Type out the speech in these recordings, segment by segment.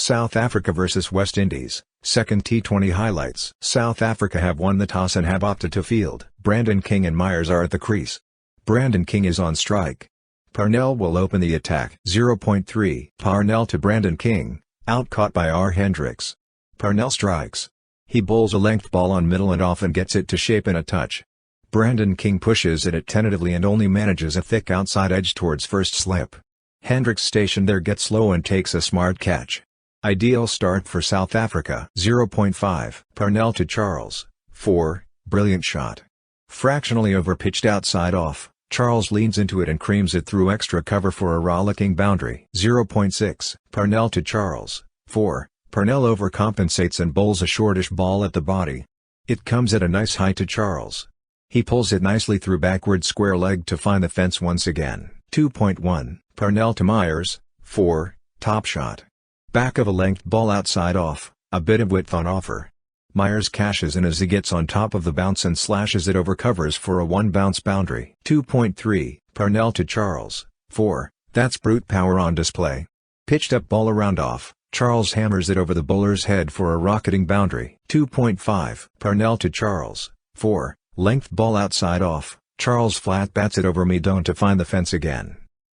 South Africa vs West Indies, second T20 highlights. South Africa have won the toss and have opted to field. Brandon King and Myers are at the crease. Brandon King is on strike. Parnell will open the attack. 0.3 Parnell to Brandon King, out caught by Hendricks. Parnell strikes. He bowls a length ball on middle and off and gets it to shape in a touch. Brandon King pushes at it tentatively and only manages a thick outside edge towards first slip. Hendricks stationed there gets low and takes a smart catch. Ideal start for South Africa. 0.5 Parnell to Charles, 4, brilliant shot. Fractionally over-pitched outside off, Charles leans into it and creams it through extra cover for a rollicking boundary. 0.6 Parnell to Charles, 4, Parnell overcompensates and bowls a shortish ball at the body. It comes at a nice height to Charles. He pulls it nicely through backward square leg to find the fence once again. 2.1 Parnell to Myers, 4, top shot. Back of a length ball outside off, a bit of width on offer. Myers cashes in as he gets on top of the bounce and slashes it over covers for a one-bounce boundary. 2.3 Parnell to Charles, 4, that's brute power on display. Pitched up ball around off, Charles hammers it over the bowler's head for a rocketing boundary. 2.5 Parnell to Charles, 4, length ball outside off, Charles flat bats it over mid-on to find the fence again.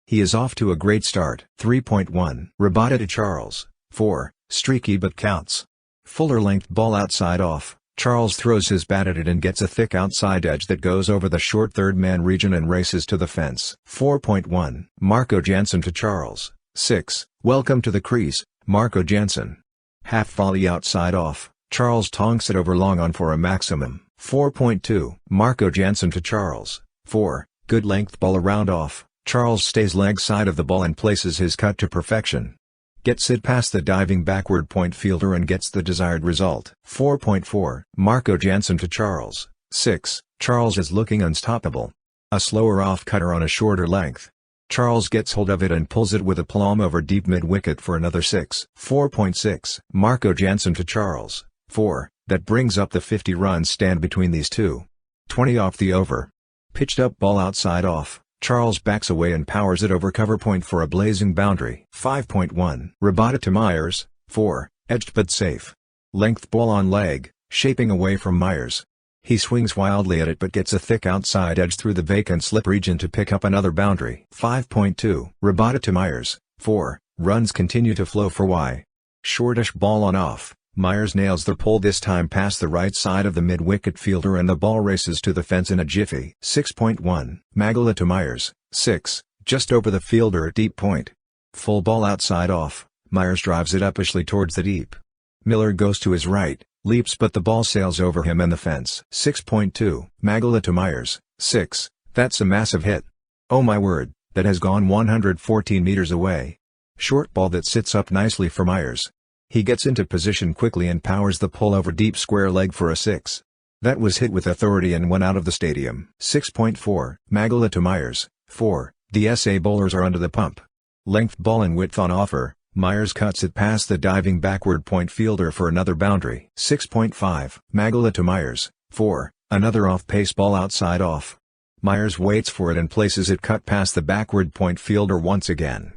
He is off to a great start. 3.1 Rabada to Charles, 4, streaky but counts. Fuller length ball outside off, Charles throws his bat at it and gets a thick outside edge that goes over the short third-man region and races to the fence. 4.1 Marco Jansen to Charles, 6, welcome to the crease, Marco Jansen. Half volley outside off, Charles tonks it over long on for a maximum. 4.2 Marco Jansen to Charles, 4, good length ball around off, Charles stays leg side of the ball and places his cut to perfection. Gets it past the diving backward point fielder and gets the desired result. 4.4 Marco Jansen to Charles, 6, Charles is looking unstoppable. A slower off cutter on a shorter length. Charles gets hold of it and pulls it with a plumb over deep mid-wicket for another 6. 4.6 Marco Jansen to Charles, 4, that brings up the 50-run stand between these two. 20 off the over. Pitched up ball outside off, Charles backs away and powers it over cover point for a blazing boundary. 5.1 Rabada to Myers, 4, edged but safe. Length ball on leg, shaping away from Myers. He swings wildly at it but gets a thick outside edge through the vacant slip region to pick up another boundary. 5.2 Rabada to Myers, 4, runs continue to flow for Y. Shortish ball on off, Myers nails the pull this time past the right side of the mid-wicket fielder and the ball races to the fence in a jiffy. 6.1 Magala to Myers, 6, just over the fielder at deep point. Full ball outside off, Myers drives it uppishly towards the deep. Miller goes to his right, leaps but the ball sails over him and the fence. 6.2 Magala to Myers, 6, that's a massive hit. Oh my word, that has gone 114 meters away. Short ball that sits up nicely for Myers. He gets into position quickly and powers the pull over deep square leg for a 6. That was hit with authority and went out of the stadium. 6.4 Magala to Myers, 4, the SA bowlers are under the pump. Length ball and width on offer, Myers cuts it past the diving backward point fielder for another boundary. 6.5 Magala to Myers, 4, another off-pace ball outside off. Myers waits for it and places it cut past the backward point fielder once again.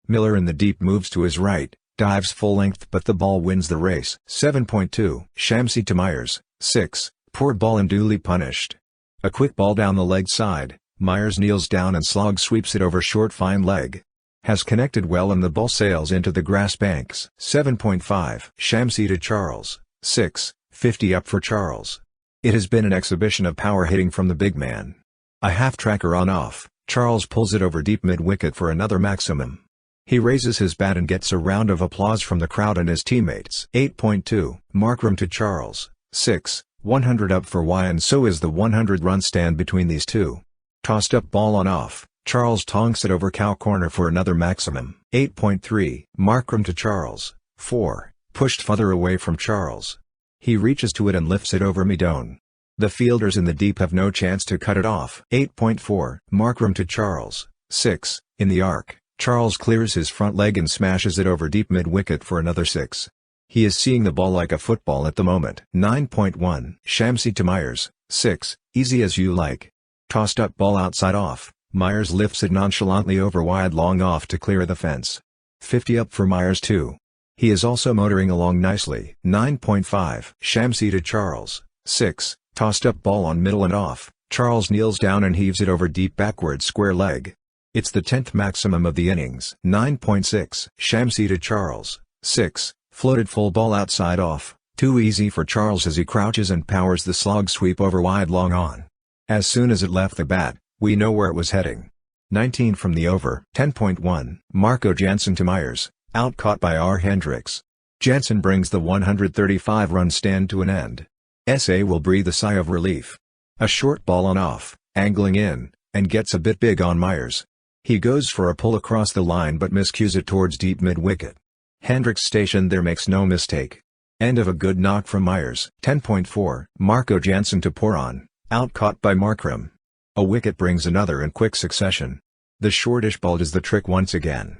Miller in the deep moves to his right, dives full length but the ball wins the race. 7.2 Shamsi to Myers, 6, poor ball and duly punished. A quick ball down the leg side, Myers kneels down and slog sweeps it over short fine leg. Has connected well and the ball sails into the grass banks. 7.5 Shamsi to Charles, 6, 50 up for Charles. It has been an exhibition of power hitting from the big man. A half-tracker on off, Charles pulls it over deep mid-wicket for another maximum. He raises his bat and gets a round of applause from the crowd and his teammates. 8.2 Markram to Charles, 6, 100 up for Y and so is the 100-run stand between these two. Tossed up ball on off, Charles tonks it over cow corner for another maximum. 8.3 Markram to Charles, 4, pushed further away from Charles. He reaches to it and lifts it over mid-on. The fielders in the deep have no chance to cut it off. 8.4 Markram to Charles, 6, in the arc. Charles clears his front leg and smashes it over deep mid-wicket for another 6. He is seeing the ball like a football at the moment. 9.1 Shamsi to Myers, 6, easy as you like. Tossed up ball outside off, Myers lifts it nonchalantly over wide long off to clear the fence. 50 up for Myers too. He is also motoring along nicely. 9.5. Shamsi to Charles. 6. Tossed up ball on middle and off. Charles kneels down and heaves it over deep backward square leg. It's the 10th maximum of the innings. 9.6. Shamsi to Charles. 6. Floated full ball outside off. Too easy for Charles as he crouches and powers the slog sweep over wide long on. As soon as it left the bat, we know where it was heading. 19 from the over. 10.1. Marco Jansen to Myers. Out caught by Hendricks. Jansen brings the 135-run stand to an end. SA will breathe a sigh of relief. A short ball on off, angling in, and gets a bit big on Myers. He goes for a pull across the line but miscues it towards deep mid-wicket. Hendricks stationed there makes no mistake. End of a good knock from Myers. 10.4. Marco Jansen to Bjorn. Out caught by Markram. A wicket brings another in quick succession. The shortish ball does the trick once again.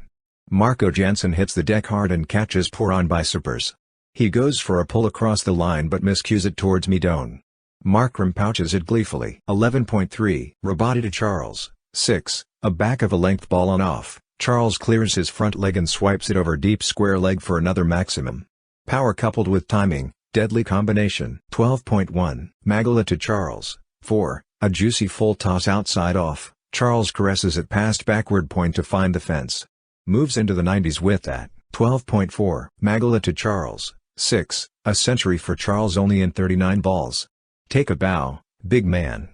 Marco Jansen hits the deck hard and catches Bjorn by supers. He goes for a pull across the line but miscues it towards mid-on. Markram pouches it gleefully. 11.3. Rabada to Charles. 6. A back of a length ball on off. Charles clears his front leg and swipes it over deep square leg for another maximum. Power coupled with timing, deadly combination. 12.1. Magala to Charles. 4. A juicy full toss outside off. Charles caresses it past backward point to find the fence. Moves into the 90s with that. 12.4. Magala to Charles. 6. A century for Charles only in 39 balls. Take a bow, big man.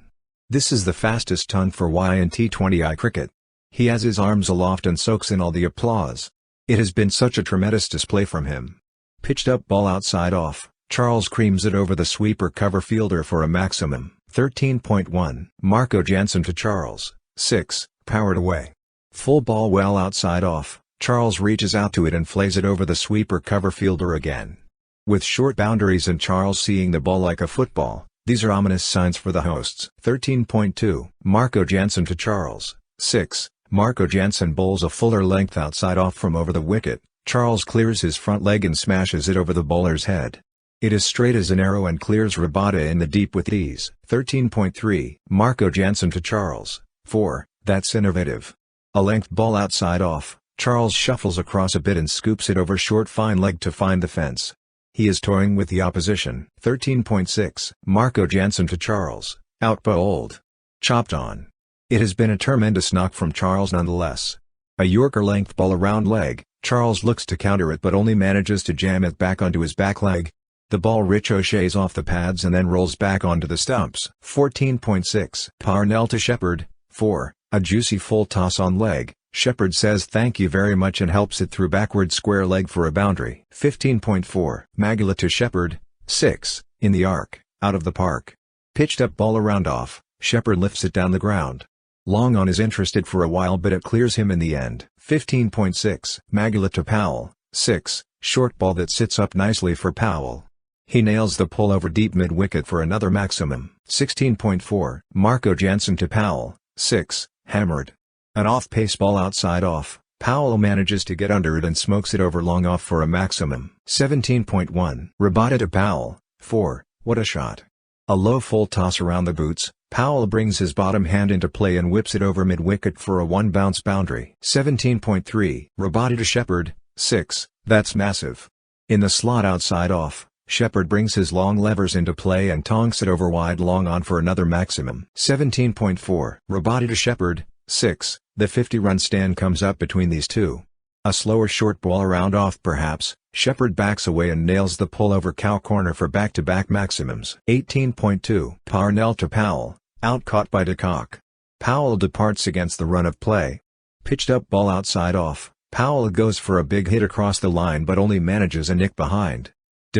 This is the fastest ton for in T20I cricket. He has his arms aloft and soaks in all the applause. It has been such a tremendous display from him. Pitched up ball outside off. Charles creams it over the sweeper cover fielder for a maximum. 13.1. Marco Jansen to Charles. 6. Powered away. Full ball well outside off. Charles reaches out to it and flays it over the sweeper cover fielder again. With short boundaries and Charles seeing the ball like a football, these are ominous signs for the hosts. 13.2. Marco Jansen to Charles. 6. Marco Jansen bowls a fuller length outside off from over the wicket. Charles clears his front leg and smashes it over the bowler's head. It is straight as an arrow and clears Rabada in the deep with ease. 13.3. Marco Jansen to Charles. 4. That's innovative. A length ball outside off. Charles shuffles across a bit and scoops it over short fine leg to find the fence. He is toying with the opposition. 13.6. Marco Jansen to Charles. Out bowled. Chopped on. It has been a tremendous knock from Charles nonetheless. A Yorker length ball around leg. Charles looks to counter it but only manages to jam it back onto his back leg. The ball ricochets off the pads and then rolls back onto the stumps. 14.6. Parnell to Shepherd. 4. A juicy full toss on leg. Shepherd says thank you very much and helps it through backward square leg for a boundary. 15.4. Magala to Shepherd. 6. In the arc, out of the park. Pitched up ball around off. Shepherd lifts it down the ground. Long on is interested for a while but it clears him in the end. 15.6. Magala to Powell. 6. Short ball that sits up nicely for Powell. He nails the pull over deep mid-wicket for another maximum. 16.4. Marco Jansen to Powell. 6. Hammered. An off-pace ball outside off. Powell manages to get under it and smokes it over long off for a maximum. 17.1. Rabada to Powell. 4. What a shot. A low full toss around the boots. Powell brings his bottom hand into play and whips it over mid-wicket for a one-bounce boundary. 17.3. Rabada to Shepherd. 6. That's massive. In the slot outside off, Shepherd brings his long levers into play and tonks it over wide long on for another maximum. 17.4. Rabada to Shepherd. 6. The 50-run stand comes up between these two. A slower short ball around off perhaps. Shepherd backs away and nails the pull over cow corner for back-to-back maximums. 18.2. Parnell to Powell. Out caught by Kock. Powell departs against the run of play. Pitched up ball outside off. Powell goes for a big hit across the line but only manages a nick behind.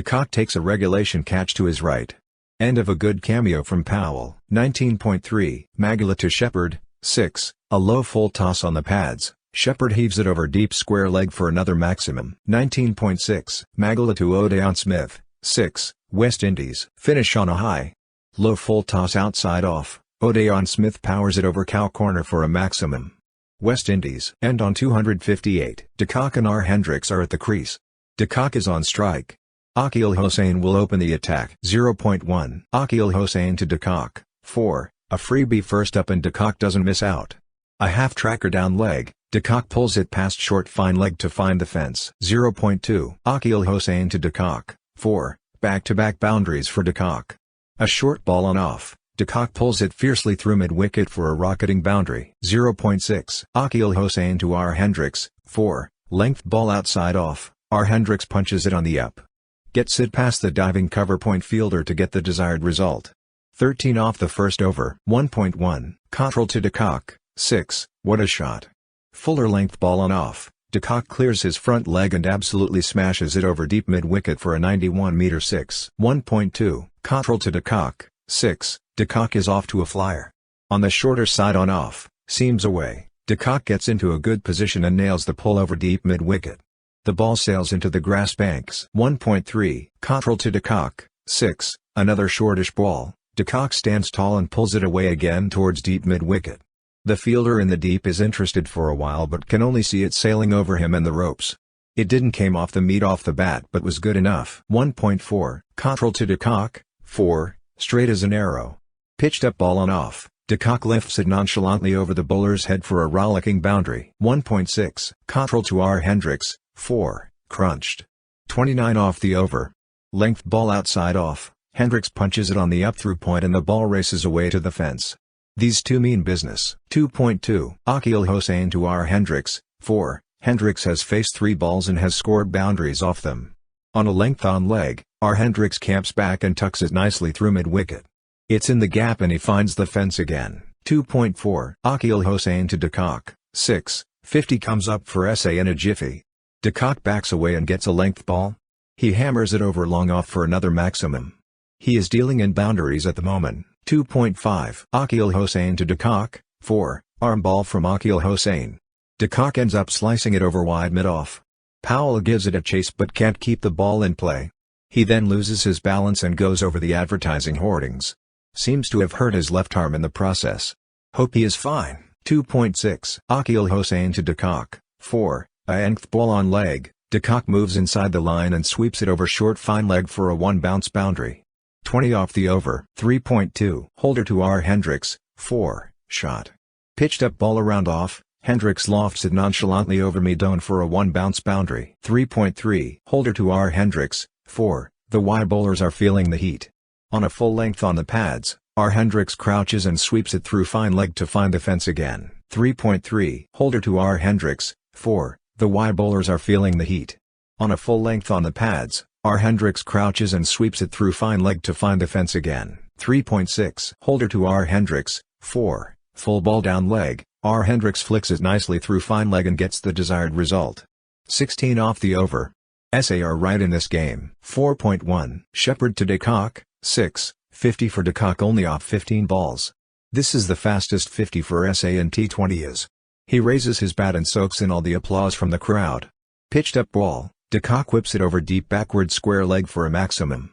Kock takes a regulation catch to his right. End of a good cameo from Powell. 19.3. Magala to Shepherd. 6. A low full toss on the pads. Shepherd heaves it over deep square leg for another maximum. 19.6. Magala to Adrian Smith. 6. West Indies. Finish on a high. Low full toss outside off. Adrian Smith powers it over cow corner for a maximum. West Indies. End on 258. Kock and Hendricks are at the crease. Kock is on strike. Akil Hossain will open the attack. 0.1. Akil Hossain to Kock. 4. A freebie first up and Kock doesn't miss out. A half tracker down leg, De Kock pulls it past short fine leg to find the fence. 0.2 Akil Hossein to De Kock, 4, back-to-back boundaries for De Kock. A short ball on off, De Kock pulls it fiercely through mid-wicket for a rocketing boundary. 0.6 Akil Hossein to Hendricks, 4, length ball outside off, Hendricks punches it on the up. Gets it past the diving cover point fielder to get the desired result. 13 off the first over. 1.1 Cottrell to De Kock, 6, what a shot. Fuller length ball on off, De Kock clears his front leg and absolutely smashes it over deep mid-wicket for a 91-meter 6. 1.2 Cottrell to De Kock, 6, De Kock is off to a flyer. On the shorter side on off, seams away, De Kock gets into a good position and nails the pull over deep mid-wicket. The ball sails into the grass banks. 1.3 Cottrell to De Kock, 6, another shortish ball, De Kock stands tall and pulls it away again towards deep mid-wicket. The fielder in the deep is interested for a while but can only see it sailing over him and the ropes. It didn't came off the meat off the bat but was good enough. 1.4 Cottrell to De Kock, 4, straight as an arrow. Pitched up ball on off, De Kock lifts it nonchalantly over the bowler's head for a rollicking boundary. 1.6 Cottrell to Hendricks, 4, crunched. 29 off the over. Length ball outside off, Hendricks punches it on the up through point and the ball races away to the fence. These two mean business. 2.2 Akil Hossein to Hendricks, 4, Hendricks has faced 3 balls and has scored boundaries off them. On a length on leg, Hendricks camps back and tucks it nicely through mid-wicket. It's in the gap and he finds the fence again. 2.4 Akil Hossein to De Kock, 6, 50 comes up for SA in a jiffy. De Kock backs away and gets a length ball. He hammers it over long off for another maximum. He is dealing in boundaries at the moment. 2.5 Akil Hossein to De Kock, 4, arm ball from Akil Hossein. De Kock ends up slicing it over wide mid-off. Powell gives it a chase but can't keep the ball in play. He then loses his balance and goes over the advertising hoardings. Seems to have hurt his left arm in the process. Hope he is fine. 2.6 Akil Hossein to De Kock, 4, a length ball on leg, De Kock moves inside the line and sweeps it over short fine leg for a 1-bounce boundary. 20 off the over. 3.2 Holder to Hendricks, 4, shot. Pitched up ball around off, Hendricks lofts it nonchalantly over mid-on for a 1-bounce boundary. 3.3 Holder to Hendricks, 4, the wide bowlers are feeling the heat. On a full length on the pads, Hendricks crouches and sweeps it through fine leg to find the fence again. 3.3 Holder to Hendricks, 4, the wide bowlers are feeling the heat. On a full length on the pads, Hendricks crouches and sweeps it through fine leg to find the fence again. 3.6 Holder to Hendricks, 4, full ball down leg, Hendricks flicks it nicely through fine leg and gets the desired result. 16 off the over. SA are right in this game. 4.1 Shepherd to De Kock, 6, 50 for De Kock only off 15 balls. This is the fastest 50 for SA in T20 is. He raises his bat and soaks in all the applause from the crowd. Pitched up ball, De Kock whips it over deep backward square leg for a maximum.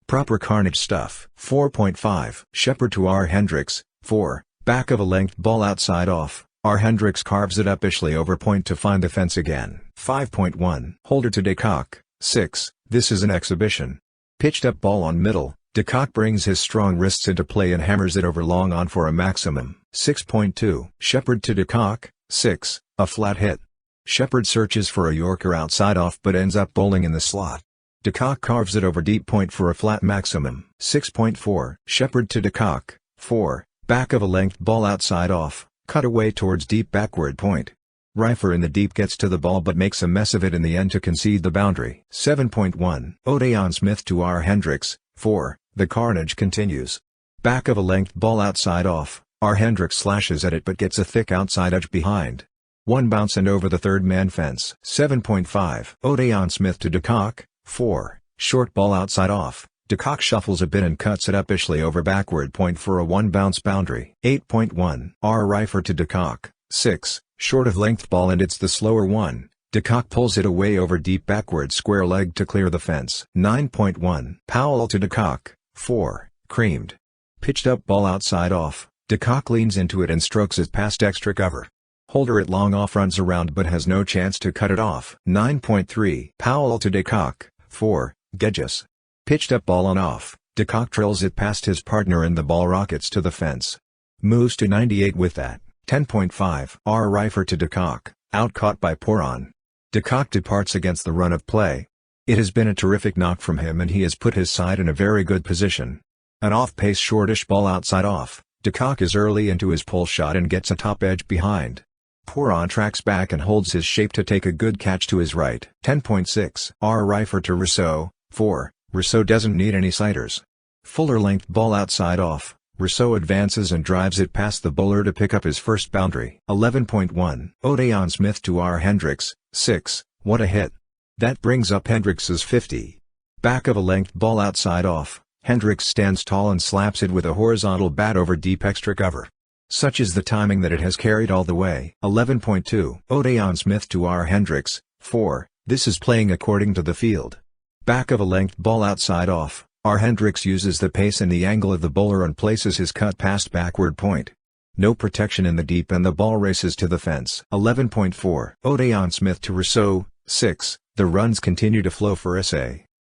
Proper carnage stuff. 4.5 Shepherd to Hendricks, 4, back of a length ball outside off, Hendricks carves it uppishly over point to find the fence again. 5.1 Holder to De Kock, 6, this is an exhibition. Pitched up ball on middle, De Kock brings his strong wrists into play and hammers it over long on for a maximum. 6.2 Shepherd to De Kock, 6, a flat hit. Shepherd searches for a Yorker outside off but ends up bowling in the slot. De Kock carves it over deep point for a flat maximum. 6.4 Shepherd to De Kock, 4, back of a length ball outside off, cut away towards deep backward point. Rifer in the deep gets to the ball but makes a mess of it in the end to concede the boundary. 7.1 Odeon Smith to Hendricks, 4, the carnage continues. Back of a length ball outside off, Hendricks slashes at it but gets a thick outside edge behind. 1 bounce and over the third man fence. 7.5 Odeon Smith to De Kock, 4, short ball outside off, De Kock shuffles a bit and cuts it uppishly over backward point for a 1-bounce boundary. 8.1 Rifer to De Kock, 6, short of length ball and it's the slower one, De Kock pulls it away over deep backward square leg to clear the fence. 9.1 Powell to De Kock, 4, creamed. Pitched up ball outside off, De Kock leans into it and strokes it past extra cover. Holder it long off runs around but has no chance to cut it off. 9.3 Powell to De Kock, 4, Gedges. Pitched up ball on off, De Kock trails it past his partner and the ball rockets to the fence. Moves to 98 with that. 10.5. Rifer to de Kock, out-caught by Bjorn. De Kock departs against the run of play. It has been a terrific knock from him and he has put his side in a very good position. An off-pace shortish ball outside off, de Kock is early into his pull shot and gets a top edge behind. Bjorn tracks back and holds his shape to take a good catch to his right. 10.6. Rifer to Rossouw, 4. Rossouw doesn't need any sighters. Fuller length ball outside off, Rossouw advances and drives it past the bowler to pick up his first boundary. 11.1. Adrian Smith to Hendricks, 6. What a hit. That brings up Hendricks's 50. Back of a length ball outside off, Hendricks stands tall and slaps it with a horizontal bat over deep extra cover. Such is the timing that it has carried all the way. 11.2. Adrian Smith to Hendricks, 4. This is playing according to the field. Back of a length ball outside off, Hendricks uses the pace and the angle of the bowler and places his cut past backward point. No protection in the deep and the ball races to the fence. 11.4. Adrian Smith to Rossouw, 6. The runs continue to flow for SA.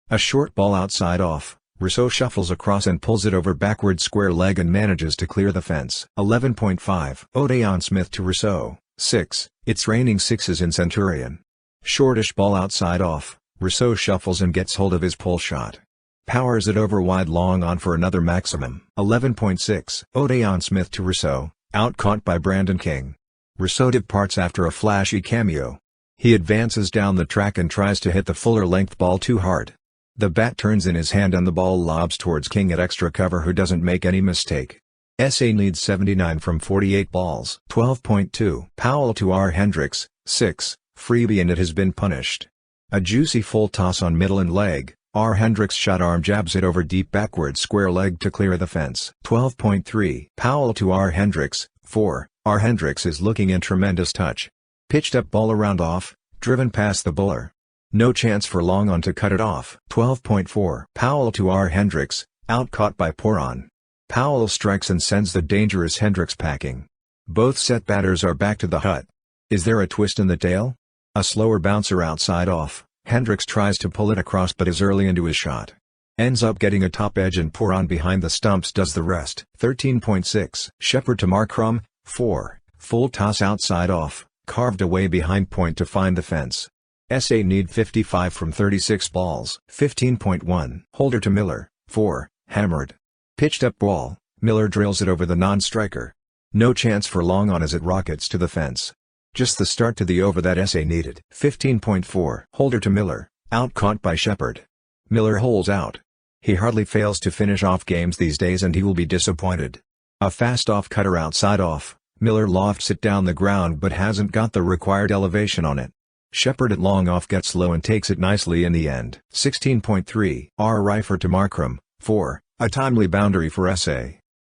A short ball outside off, Rossouw shuffles across and pulls it over backward square leg and manages to clear the fence. 11.5. Adrian Smith to Rossouw, 6. It's raining sixes in Centurion. Shortish ball outside off, Rossouw shuffles and gets hold of his pull shot. Powers it over wide long on for another maximum. 11.6. Adrian Smith to Rossouw, out-caught by Brandon King. Rossouw departs after a flashy cameo. He advances down the track and tries to hit the fuller length ball too hard. The bat turns in his hand and the ball lobs towards King at extra cover, who doesn't make any mistake. SA needs 79 from 48 balls. 12.2. Powell to Hendricks, 6. Freebie and it has been punished. A juicy full toss on middle and leg, Hendricks shot arm jabs it over deep backward square leg to clear the fence. 12.3. Powell to Hendricks, 4. Hendricks is looking in tremendous touch. Pitched up ball around off, driven past the bowler. No chance for long on to cut it off. 12.4. Powell to Hendricks, out-caught by Bjorn. Powell strikes and sends the dangerous Hendricks packing. Both set batters are back to the hut. Is there a twist in the tail? A slower bouncer outside off, Hendricks tries to pull it across but is early into his shot. Ends up getting a top edge and Bjorn behind the stumps does the rest. 13.6. Shepherd to Markram, 4. Full toss outside off, carved away behind point to find the fence. SA need 55 from 36 balls. 15.1. Holder to Miller, 4. Hammered. Pitched up ball, Miller drills it over the non-striker. No chance for long on as it rockets to the fence. Just the start to the over that SA needed. 15.4. Holder to Miller, out-caught by Shepherd. Miller holds out. He hardly fails to finish off games these days and he will be disappointed. A fast off-cutter outside off, Miller lofts it down the ground but hasn't got the required elevation on it. Shepherd at long off gets low and takes it nicely in the end. 16.3. Rifer to Markram, 4. A timely boundary for SA.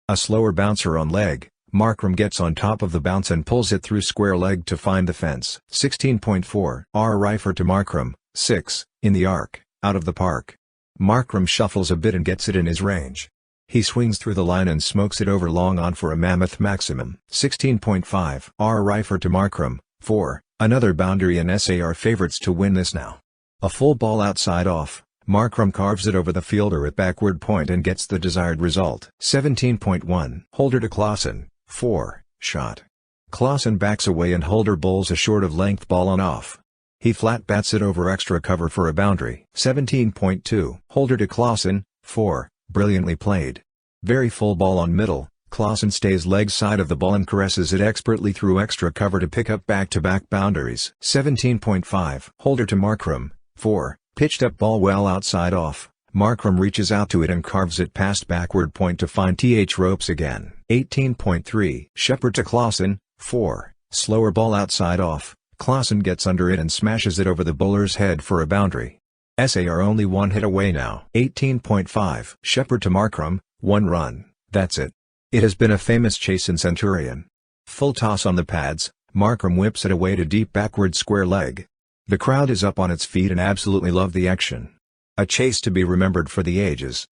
A slower bouncer on leg, Markram gets on top of the bounce and pulls it through square leg to find the fence. 16.4. Rifer to Markram, 6. In the arc, out of the park. Markram shuffles a bit and gets it in his range. He swings through the line and smokes it over long on for a mammoth maximum. 16.5. Rifer to Markram, 4. Another boundary and SA are favorites to win this now. A full ball outside off, Markram carves it over the fielder at backward point and gets the desired result. 17.1. Holder to Klaasen, 4. Shot. Klaasen backs away and Holder bowls a short of length ball on off. He flat bats it over extra cover for a boundary. 17.2. Holder to Klaasen, 4. Brilliantly played. Very full ball on middle, Klaasen stays leg side of the ball and caresses it expertly through extra cover to pick up back-to-back boundaries. 17.5. Holder to Markram, 4. Pitched up ball well outside off, Markram reaches out to it and carves it past backward point to find ropes again. 18.3. Shepherd to Klaasen, 4. Slower ball outside off, Klaasen gets under it and smashes it over the bowler's head for a boundary. SA are only one hit away now. 18.5. Shepherd to Markram, 1 run, that's it. It has been a famous chase in Centurion. Full toss on the pads, Markram whips it away to deep backward square leg. The crowd is up on its feet and absolutely love the action. A chase to be remembered for the ages.